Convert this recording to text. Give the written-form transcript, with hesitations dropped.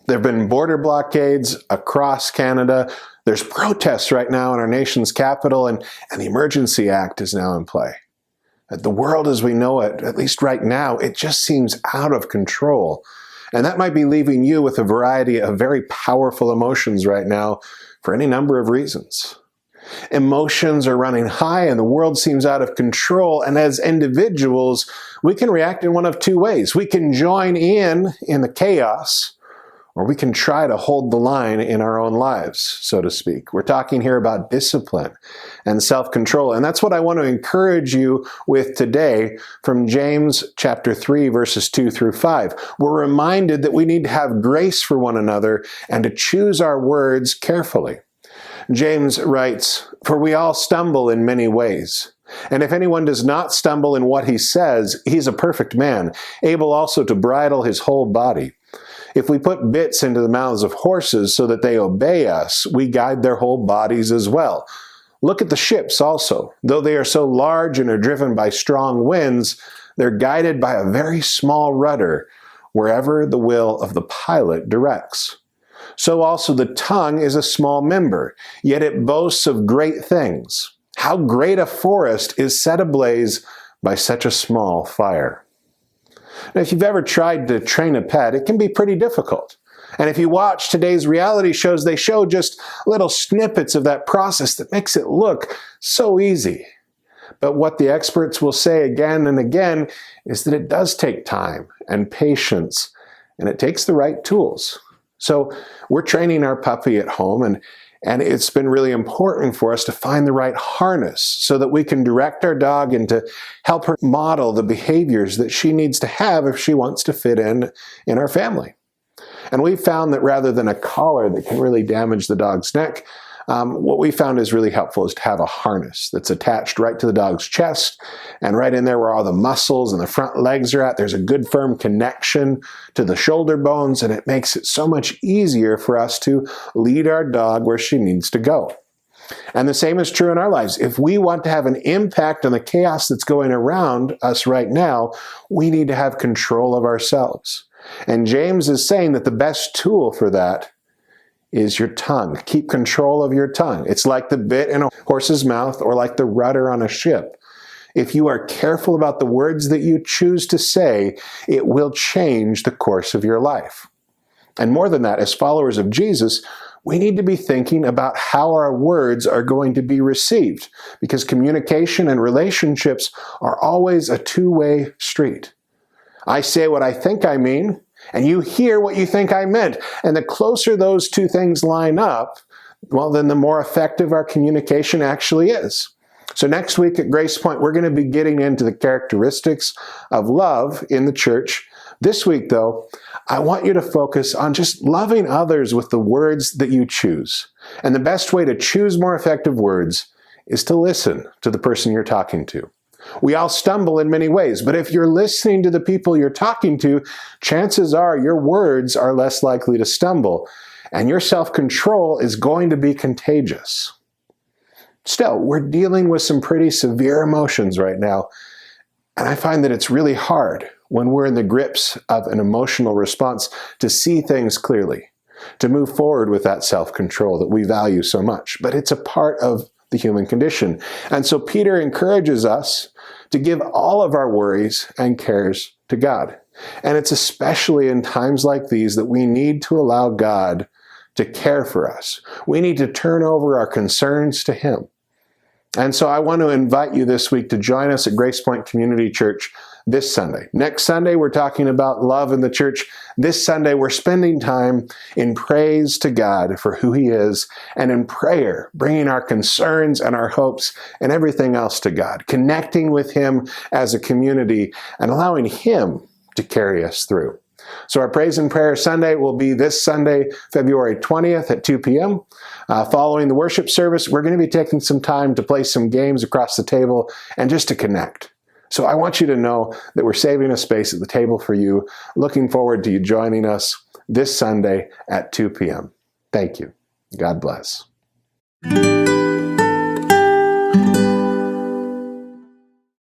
There have been border blockades across Canada. There's protests right now in our nation's capital, and the Emergency Act is now in play. The world as we know it, at least right now, it just seems out of control. And that might be leaving you with a variety of very powerful emotions right now for any number of reasons. Emotions are running high and the world seems out of control. And as individuals, we can react in one of two ways. We can join in the chaos, or we can try to hold the line in our own lives, so to speak. We're talking here about discipline and self-control. And that's what I want to encourage you with today from James chapter 3, verses 2 through 5. We're reminded that we need to have grace for one another and to choose our words carefully. James writes, "For we all stumble in many ways. And if anyone does not stumble in what he says, he's a perfect man, able also to bridle his whole body. If we put bits into the mouths of horses so that they obey us, we guide their whole bodies as well. Look at the ships also. Though they are so large and are driven by strong winds, they're guided by a very small rudder, wherever the will of the pilot directs. So also the tongue is a small member, yet it boasts of great things. How great a forest is set ablaze by such a small fire." Now, if you've ever tried to train a pet, it can be pretty difficult. And if you watch today's reality shows, they show just little snippets of that process that makes it look so easy. But what the experts will say again and again is that it does take time and patience, and it takes the right tools. So we're training our puppy at home, and it's been really important for us to find the right harness so that we can direct our dog and to help her model the behaviors that she needs to have if she wants to fit in our family. And we've found that rather than a collar that can really damage the dog's neck, what we found is really helpful is to have a harness that's attached right to the dog's chest, and right in there where all the muscles and the front legs are at, there's a good firm connection to the shoulder bones, and it makes it so much easier for us to lead our dog where she needs to go. And the same is true in our lives. If we want to have an impact on the chaos that's going around us right now, we need to have control of ourselves. And James is saying that the best tool for that is your tongue. Keep control of your tongue. It's like the bit in a horse's mouth or like the rudder on a ship. If you are careful about the words that you choose to say, it will change the course of your life. And more than that, as followers of Jesus, we need to be thinking about how our words are going to be received, because communication and relationships are always a two-way street. I say what I think I mean, and you hear what you think I meant. And the closer those two things line up, well, then the more effective our communication actually is. So next week at Grace Point, we're going to be getting into the characteristics of love in the church. This week, though, I want you to focus on just loving others with the words that you choose. And the best way to choose more effective words is to listen to the person you're talking to. We all stumble in many ways, but if you're listening to the people you're talking to, chances are your words are less likely to stumble, and your self-control is going to be contagious. Still, we're dealing with some pretty severe emotions right now, and I find that it's really hard when we're in the grips of an emotional response to see things clearly, to move forward with that self-control that we value so much. But it's a part of the human condition. And so Peter encourages us to give all of our worries and cares to God. And it's especially in times like these that we need to allow God to care for us. We need to turn over our concerns to Him. And so I want to invite you this week to join us at Grace Point Community Church this Sunday. Next Sunday, we're talking about love in the church. This Sunday, we're spending time in praise to God for who He is, and in prayer, bringing our concerns and our hopes and everything else to God, connecting with Him as a community and allowing Him to carry us through. So our Praise and Prayer Sunday will be this Sunday, February 20th at 2 p.m. Following the worship service, we're going to be taking some time to play some games across the table and just to connect. So I want you to know that we're saving a space at the table for you. Looking forward to you joining us this Sunday at 2 p.m. Thank you. God bless.